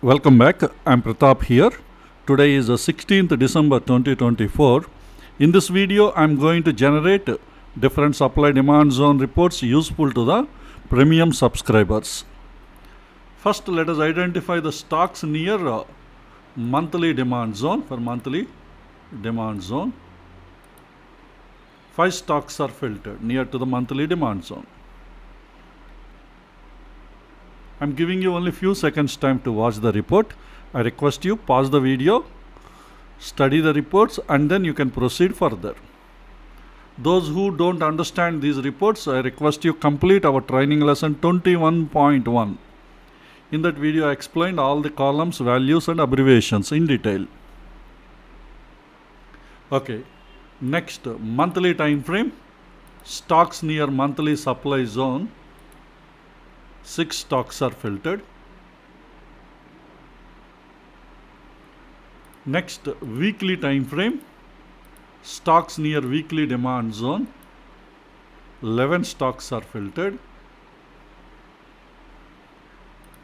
Welcome back. I'm Pratap here. Today is the 16th December 2024. In this video, I'm going to generate different supply demand zone reports useful to the premium subscribers. First, let us identify the stocks near monthly demand zone. For monthly demand zone, 5 stocks are filtered near to the monthly demand zone. I'm giving you only few seconds time to watch the report. I request you pause the video, study the reports, and then you can proceed further. Those who don't understand these reports, I request you complete our training lesson 21.1. In that video, I explained all the columns, values, and abbreviations in detail. Okay, next, monthly time frame, stocks near monthly supply zone. 6 stocks are filtered. Next, weekly time frame, stocks near weekly demand zone. 11 stocks are filtered.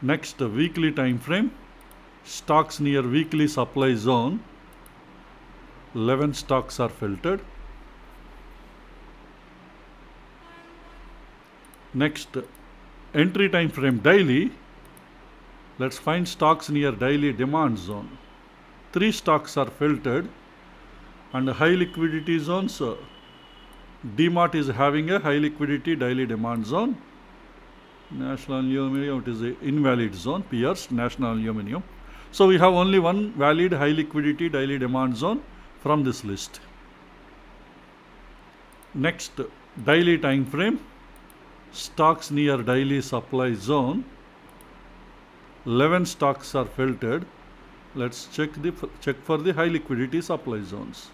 Next, weekly time frame, stocks near weekly supply zone. 11 stocks are filtered. Next, entry time frame daily. Let's find stocks near daily demand zone. 3 stocks are filtered, and high liquidity zones. DMart is having a high liquidity daily demand zone. National Aluminium, it is an invalid zone. Pierce, National Aluminium. So we have only one valid high liquidity daily demand zone from this list. Next, daily time frame, stocks near daily supply zone. 11 stocks are filtered. Let's check for the high liquidity supply zones.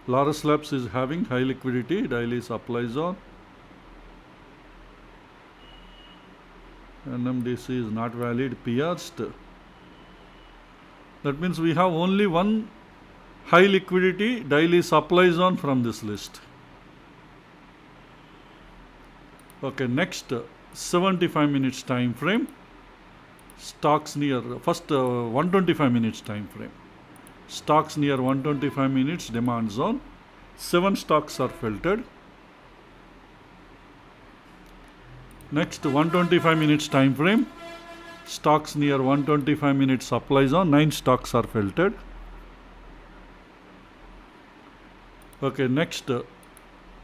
Laurus Labs is having high liquidity daily supply zone. NMDC is not valid, pierced. That means we have only one high liquidity daily supply zone from this list. Okay, next, 75 minutes time frame, stocks near 125 minutes time frame, stocks near 125 minutes demand zone. 7 stocks are filtered. Next, 125 minutes time frame, stocks near 125 minutes supply zone. 9 stocks are filtered. Okay, next,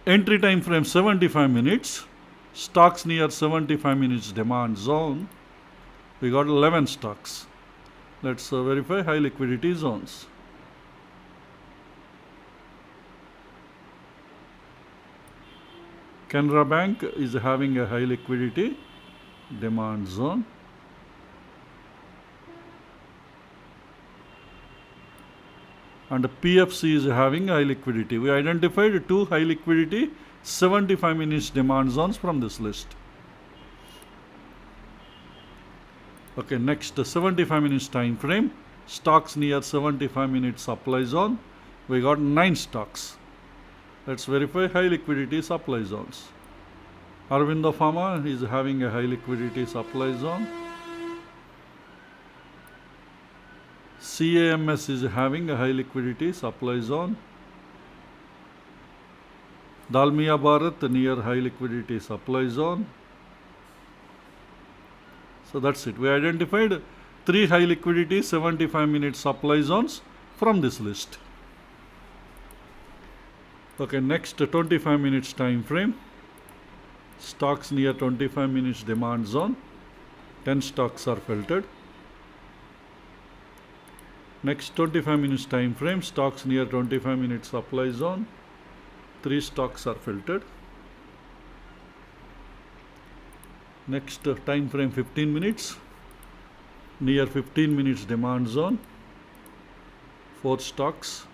entry time frame 75 minutes, stocks near 75 minutes demand zone. We got 11 stocks. Let's verify high liquidity zones. Canara Bank is having a high liquidity demand zone. And PFC is having high liquidity. We identified 2 high liquidity 75 minutes demand zones from this list. Okay, next, 75 minutes time frame, stocks near 75 minutes supply zone. We got 9 stocks. Let's verify high liquidity supply zones. Aurobindo Pharma is having a high liquidity supply zone. CAMS is having a high liquidity supply zone. Dalmia Bharat near high liquidity supply zone. So that's it. We identified 3 high liquidity 75 minute supply zones from this list. Okay, next, 25 minutes time frame, stocks near 25 minutes demand zone. 10 stocks are filtered. Next, 25 minutes time frame, stocks near 25 minutes supply zone. 3 stocks are filtered. Next, time frame 15 minutes, near 15 minutes demand zone. 4 stocks.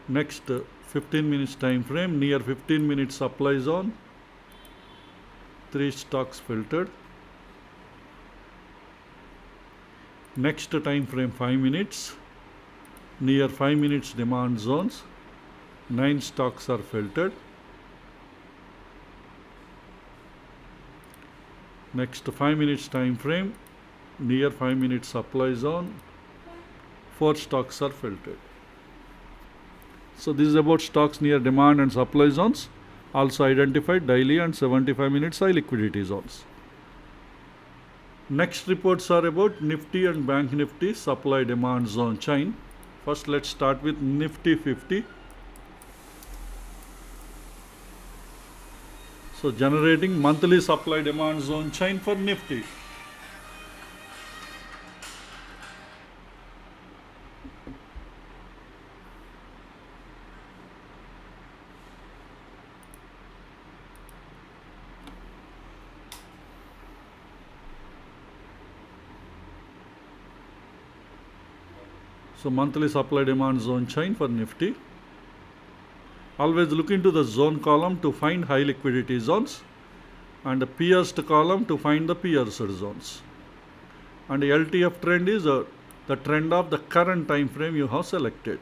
Next, 15 minutes time frame, near 15 minutes supply zone. 3 stocks filtered. Next, time frame 5 minutes, near 5 minutes demand zones. 9 stocks are filtered. Next 5 minutes time frame, near 5 minutes supply zone, 4 stocks are filtered. So this is about stocks near demand and supply zones. Also identified daily and 75 minutes high liquidity zones. Next reports are about NIFTY and BANKNIFTY supply demand zone chain. First let's start with NIFTY 50. So generating monthly supply demand zone chain for NIFTY. So monthly supply demand zone chain for NIFTY. Always look into the zone column to find high liquidity zones and the pierced column to find the pierced zones. And the LTF trend is the trend of the current time frame you have selected.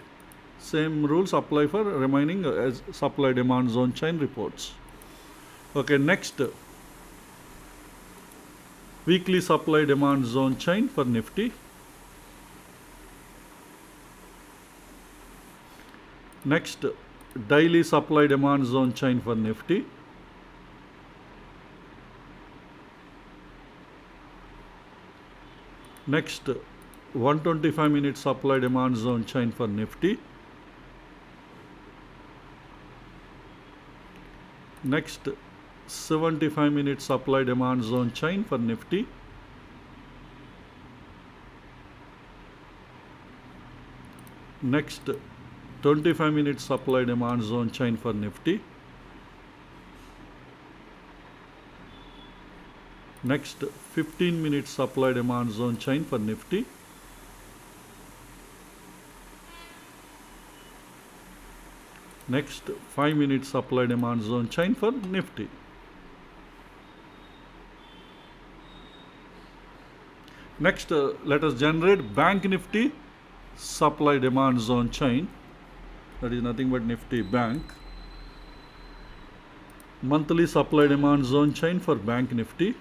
Same rules apply for remaining as supply demand zone chain reports. Okay, next weekly supply demand zone chain for NIFTY. Next daily supply demand zone chain for NIFTY. Next 125 minute supply demand zone chain for NIFTY. Next 75 minute supply demand zone chain for NIFTY. Next 25 minute supply demand zone chain for NIFTY. Next 15 minute supply demand zone chain for NIFTY. Next 5 minute supply demand zone chain for NIFTY. Next let us generate BANKNIFTY supply demand zone chain. That is nothing but NIFTY Bank. Monthly supply demand zone chain for BANKNIFTY.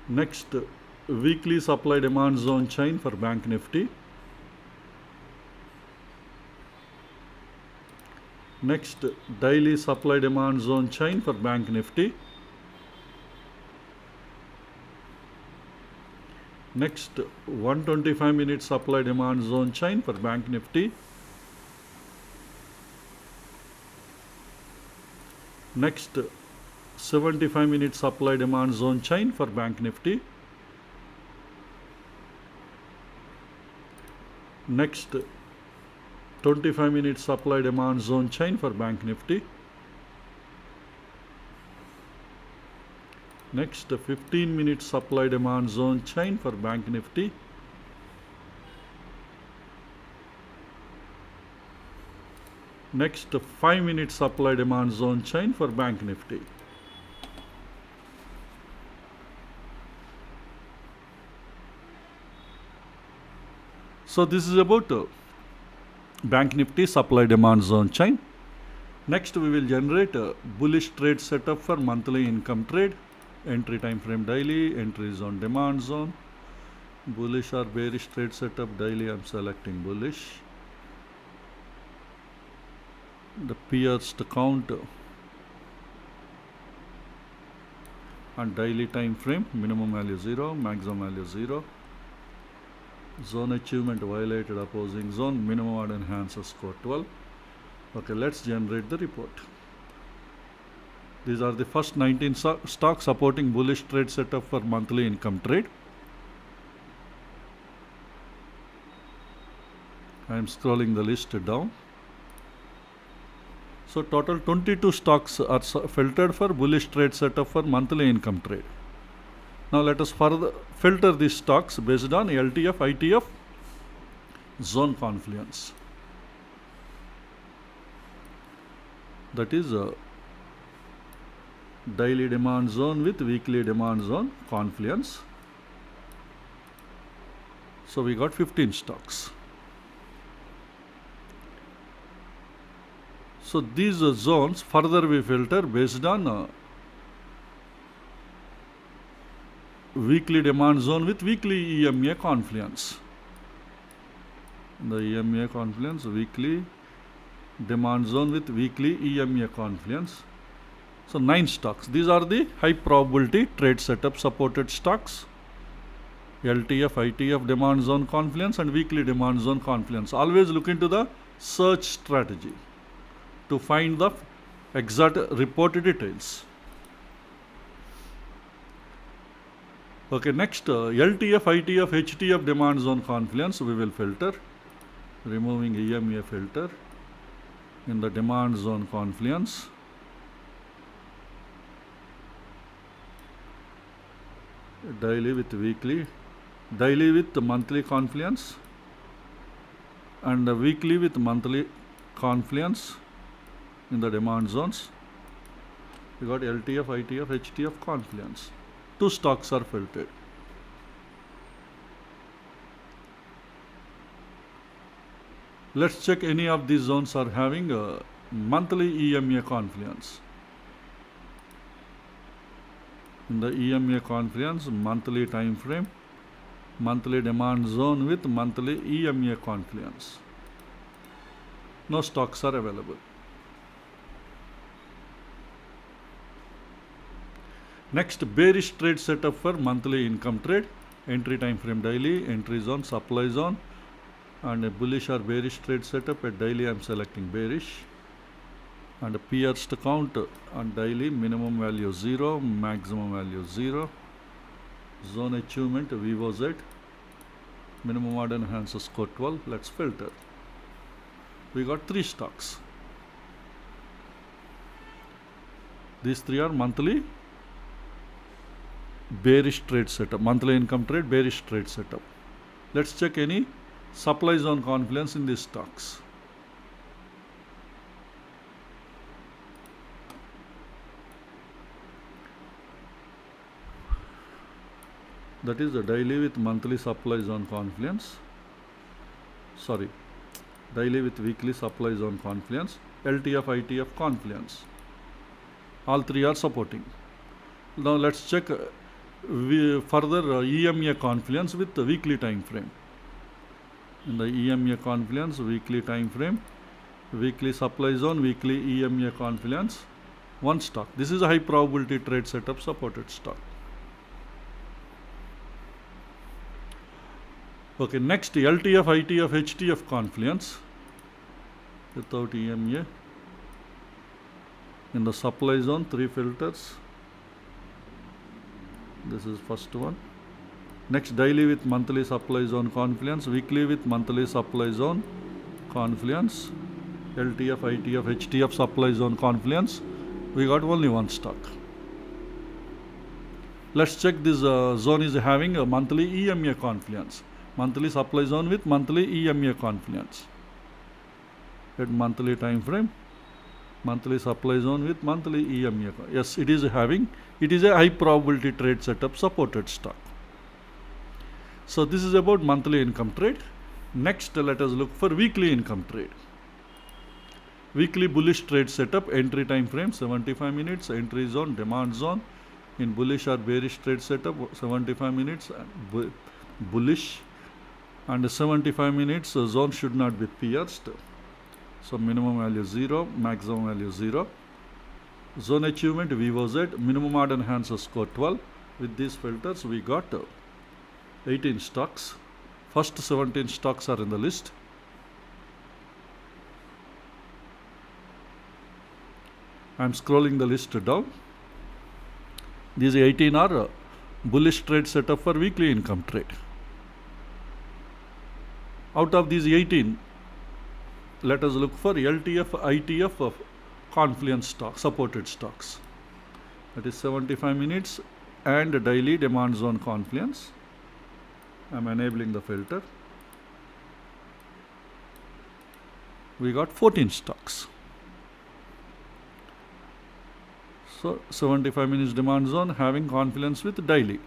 Next weekly supply demand zone chain for BANKNIFTY. Next daily supply demand zone chain for BANKNIFTY. Next 125 minute supply demand zone chain for BANKNIFTY. Next 75 minute supply demand zone chain for BANKNIFTY. Next 25 minute supply demand zone chain for BANKNIFTY. Next 15 minute supply demand zone chain for BANKNIFTY. Next 5 minute supply demand zone chain for BANKNIFTY. So this is about BANKNIFTY supply demand zone chain. Next we will generate a bullish trade setup for monthly income trade. Entry time frame daily, entry zone demand zone, bullish or bearish trade setup daily. I am selecting bullish. The pierced count and daily time frame, minimum value 0, maximum value 0. Zone achievement violated opposing zone, minimum order enhancer score 12. Okay, let's generate the report. These are the first 19 stocks supporting bullish trade setup for monthly income trade. I am scrolling the list down. So total 22 stocks are filtered for bullish trade setup for monthly income trade. Now let us further filter these stocks based on LTF, ITF, Zone Confluence. That is daily demand zone with weekly demand zone confluence. So we got 15 stocks. So these zones further we filter based on weekly demand zone with weekly EMA confluence. The EMA confluence, weekly demand zone with weekly EMA confluence. So 9 stocks. These are the high probability trade setup supported stocks. LTF, ITF, demand zone confluence and weekly demand zone confluence. Always look into the search strategy to find the exact report details. Okay, next LTF, ITF, HTF demand zone confluence we will filter, removing EMA filter in the demand zone confluence. Daily with weekly, daily with monthly confluence and weekly with monthly confluence in the demand zones. We got LTF, ITF, HTF confluence. 2 stocks are filtered. Let's check any of these zones are having a monthly EMA confluence. In the EMA confluence, monthly time frame, monthly demand zone with monthly EMA confluence. No stocks are available. Next, bearish trade setup for monthly income trade, entry time frame daily, entry zone, supply zone, and a bullish or bearish trade setup. At daily I am selecting bearish, and a pierced count on daily, minimum value 0, maximum value 0, zone achievement VOZ, minimum order enhancer score 12. Let's filter. We got 3 stocks. These 3 are monthly bearish trade setup, monthly income trade, bearish trade setup. Let's check any supply zone confluence in these stocks. That is the daily with monthly supply zone confluence. Sorry, daily with weekly supply zone confluence, LTF, ITF confluence. All 3 are supporting. Now let's check further EMA confluence with the weekly time frame. In the EMA confluence, weekly time frame, weekly supply zone, weekly EMA confluence, 1 stock. This is a high probability trade setup supported stock. Okay, next LTF, ITF, HTF confluence without EMA. In the supply zone, 3 filters. This is first one. Next, daily with monthly supply zone confluence, weekly with monthly supply zone confluence, LTF, ITF, HTF supply zone confluence. We got only 1 stock. Let's check this zone is having a monthly EMA confluence, monthly supply zone with monthly EMA confluence. At monthly time frame, monthly supply zone with monthly EMA. Yes, it is having. It is a high probability trade setup supported stock. So this is about monthly income trade. Next, let us look for weekly income trade. Weekly bullish trade setup, entry time frame 75 minutes, entry zone, demand zone. In bullish or bearish trade setup, 75 minutes bullish, and 75 minutes zone should not be pierced. So minimum value 0, maximum value 0. Zone achievement VOZ, minimum order enhancer score 12. With these filters we got 18 stocks. First 17 stocks are in the list. I am scrolling the list down. These 18 are bullish trade setup for weekly income trade. Out of these 18, let us look for LTF, ITF of confluence stock, supported stocks. That is 75 minutes and daily demand zone confluence. I am enabling the filter. We got 14 stocks. So 75 minutes demand zone having confluence with daily.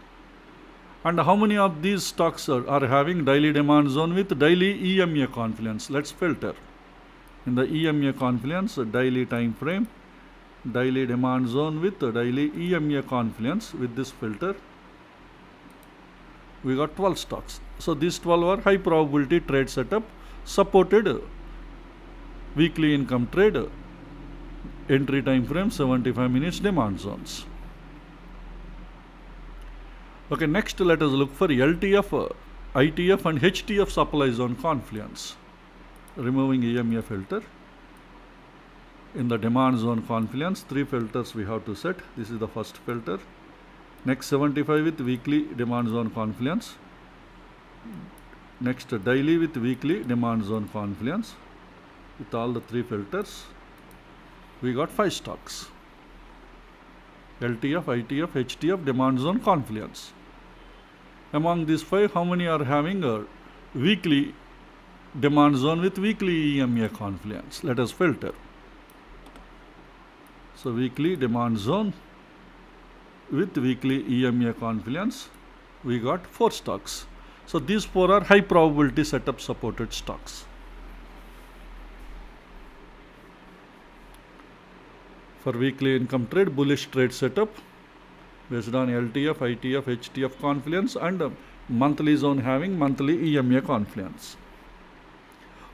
And how many of these stocks are having daily demand zone with daily EMA Confluence? Let's filter. In the EMA Confluence, daily time frame, daily demand zone with daily EMA Confluence. With this filter, we got 12 stocks. So these 12 are high probability trade setup, supported weekly income trade, entry time frame 75 minutes demand zones. Okay, next let us look for LTF, ITF and HTF supply zone confluence. Removing EMA filter. In the demand zone confluence, 3 filters we have to set. This is the first filter. Next 75 with weekly demand zone confluence. Next daily with weekly demand zone confluence. With all the 3 filters, we got 5 stocks. LTF, ITF, HTF, demand zone confluence. Among these 5, how many are having a weekly demand zone with weekly EMA confluence? Let us filter. So weekly demand zone with weekly EMA confluence, we got 4 stocks. So these 4 are high probability setup supported stocks. For weekly income trade, bullish trade setup based on LTF, ITF, HTF confluence, and monthly zone having monthly EMA confluence.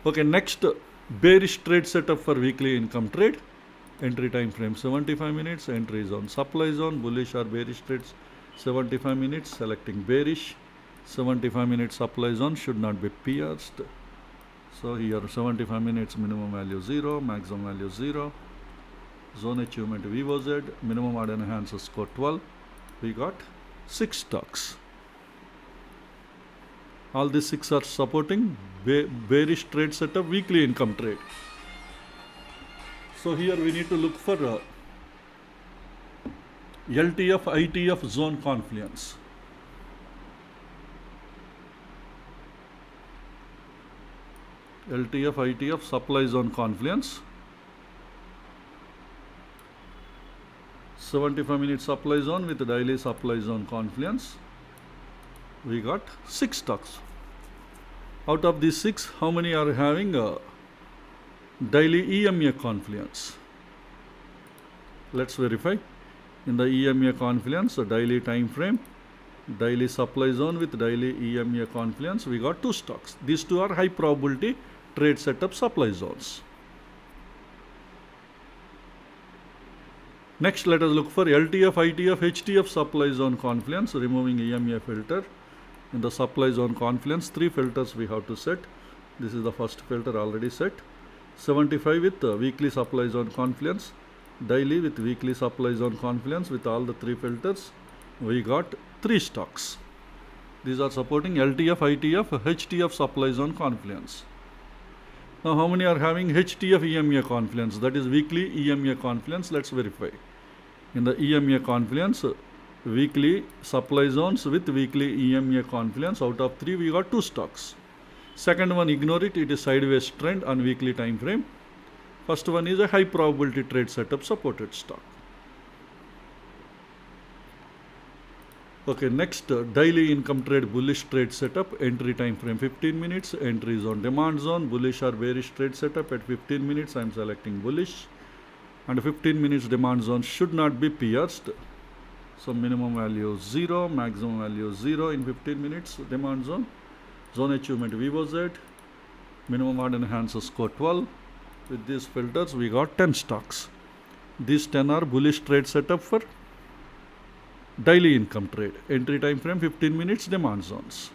Okay, next bearish trade setup for weekly income trade. Entry time frame 75 minutes, entry zone supply zone, bullish or bearish trades 75 minutes, selecting bearish. 75 minutes supply zone should not be pierced. So here 75 minutes minimum value 0, maximum value 0. Zone achievement VOZ, minimum order enhancer score 12. We got 6 stocks. All these 6 are supporting bearish trade setup, weekly income trade. So here we need to look for LTF, ITF zone confluence. LTF, ITF supply zone confluence. 75 minute supply zone with daily supply zone confluence. We got 6 stocks. Out of these 6, how many are having daily EMA confluence? Let's verify. In the EMA confluence, daily time frame, daily supply zone with daily EMA confluence, we got 2 stocks. These 2 are high probability trade setup supply zones. Next, let us look for LTF, ITF, HTF supply zone confluence, removing EMA filter. In the supply zone confluence, 3 filters we have to set. This is the first filter already set. 75 with weekly supply zone confluence, daily with weekly supply zone confluence. With all the 3 filters, we got 3 stocks. These are supporting LTF, ITF, HTF supply zone confluence. Now, how many are having HTF EMA confluence? That is weekly EMA confluence. Let's verify. In the EMA confluence, weekly supply zones with weekly EMA confluence. Out of 3, we got 2 stocks. Second one, ignore it. It is sideways trend on weekly time frame. First one is a high probability trade setup supported stock. Okay, next daily income trade bullish trade setup, entry time frame 15 minutes, entry zone demand zone, bullish or bearish trade setup at 15 minutes. I am selecting bullish, and 15 minutes demand zone should not be pierced. So minimum value 0, maximum value 0 in 15 minutes demand zone. Zone achievement VOZ, minimum order enhancer score 12. With these filters, we got 10 stocks. These 10 are bullish trade setup for daily income trade. Entry time frame 15 minutes demand zones.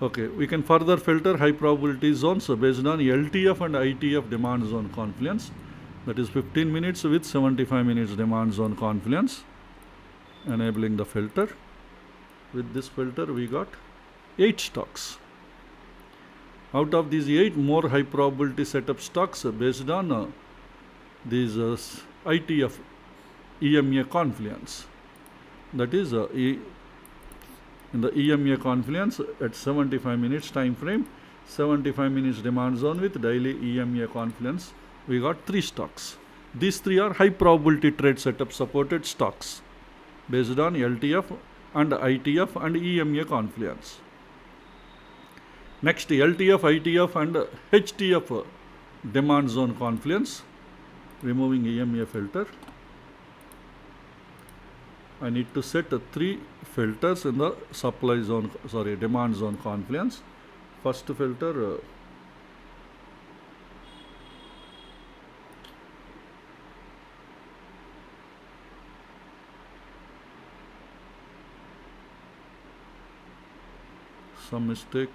Okay, we can further filter high probability zones based on LTF and ITF demand zone confluence. That is 15 minutes with 75 minutes demand zone confluence. Enabling the filter. With this filter, we got 8 stocks. Out of these 8, more high probability setup stocks based on these ITF EMA confluence. That is in the EMA confluence at 75 minutes time frame, 75 minutes demand zone with daily EMA confluence, we got 3 stocks. These 3 are high probability trade setup supported stocks based on LTF, and ITF and EMA Confluence. Next, LTF, ITF and HTF demand zone confluence. Removing EMA filter. I need to set 3 filters in the demand zone confluence. First filter, some mistake.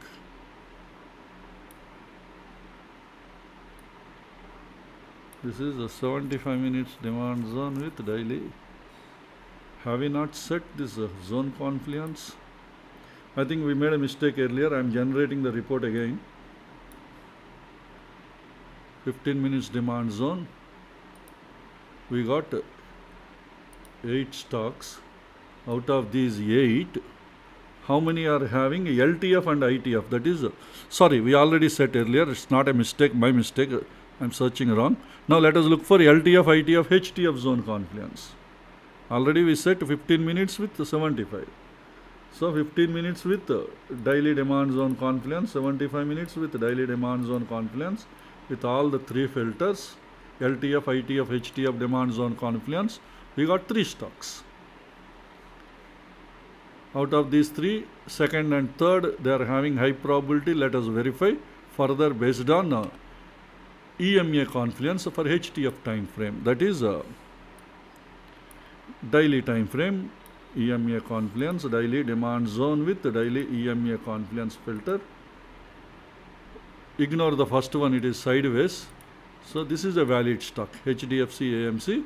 This is a 75 minutes demand zone with daily. Have we not set this zone confluence? I think we made a mistake earlier. I am generating the report again. 15 minutes demand zone. We got 8 stocks. Out of these 8, how many are having LTF and ITF? That is, we already set earlier. It's not a mistake, my mistake. I'm searching wrong. Now let us look for LTF, ITF, HTF zone confluence. Already we set 15 minutes with 75. So 15 minutes with daily demand zone confluence, 75 minutes with daily demand zone confluence with all the 3 filters, LTF, ITF, HTF demand zone confluence. We got 3 stocks. Out of these 3, second and third, they are having high probability. Let us verify further based on EMA Confluence for HTF time frame. That is daily time frame, EMA Confluence, daily demand zone with daily EMA Confluence filter. Ignore the first one, it is sideways. So this is a valid stock, HDFC AMC.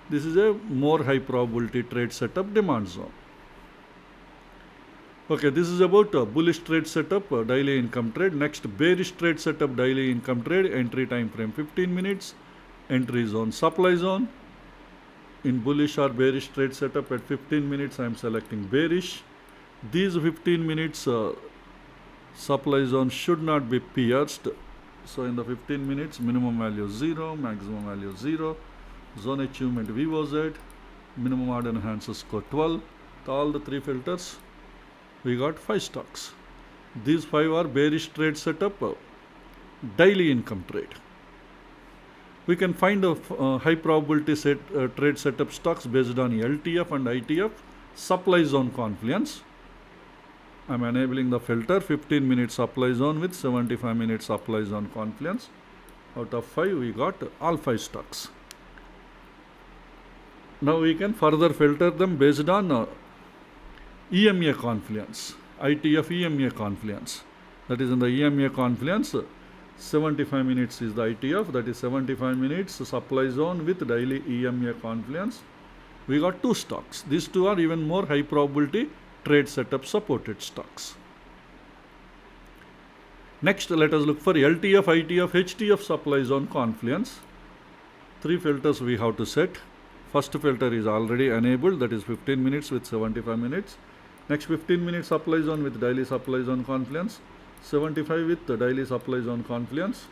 This is a more high probability trade setup demand zone. Okay, this is about bullish trade setup, daily income trade. Next, bearish trade setup, daily income trade, entry time frame 15 minutes, entry zone, supply zone. In bullish or bearish trade setup at 15 minutes, I am selecting bearish. These 15 minutes supply zone should not be pierced. So in the 15 minutes, minimum value 0, maximum value 0, zone achievement VOZ, minimum order enhancer score 12. All the 3 filters. We got 5 stocks. These 5 are bearish trade setup, daily income trade. We can find a high probability trade setup stocks based on LTF and ITF, supply zone confluence. I am enabling the filter 15 minute supply zone with 75 minute supply zone confluence. Out of 5, we got all 5 stocks. Now we can further filter them based on EMA Confluence, ITF EMA Confluence. That is in the EMA Confluence, 75 minutes is the ITF, that is 75 minutes supply zone with daily EMA Confluence. We got 2 stocks. These 2 are even more high probability trade setup supported stocks. Next, let us look for LTF, ITF, HTF supply zone confluence. 3 filters we have to set. First filter is already enabled, that is 15 minutes with 75 minutes. Next, 15 minutes supply zone with daily supply zone confluence. 75 with the daily supply zone confluence.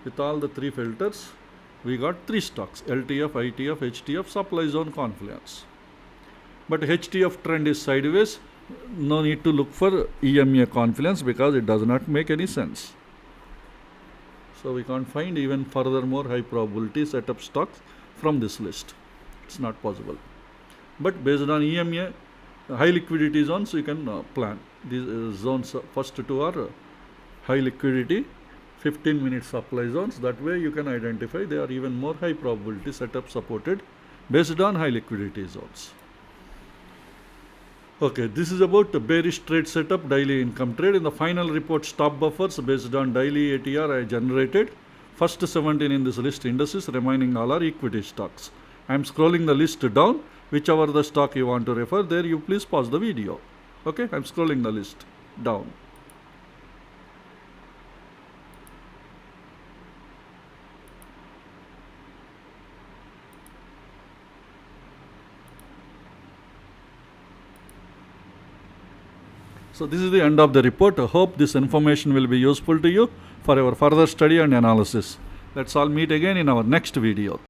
With all the 3 filters, we got 3 stocks, LTF, ITF, HTF supply zone confluence. But HTF trend is sideways. No need to look for EMA confluence because it does not make any sense. So we can't find even further more high probability setup stocks from this list. It's not possible. But based on EMA, high liquidity zones, you can plan. These zones, first 2 are high liquidity, 15 minute supply zones. That way you can identify they are even more high probability setup supported based on high liquidity zones. Okay, this is about the bearish trade setup, daily income trade. In the final report, stop buffers based on daily ATR I generated. First 17 in this list indices, remaining all are equity stocks. I am scrolling the list down. Whichever the stock you want to refer, there you please pause the video. Okay, I am scrolling the list down. So this is the end of the report. I hope this information will be useful to you for your further study and analysis. Let's all meet again in our next video.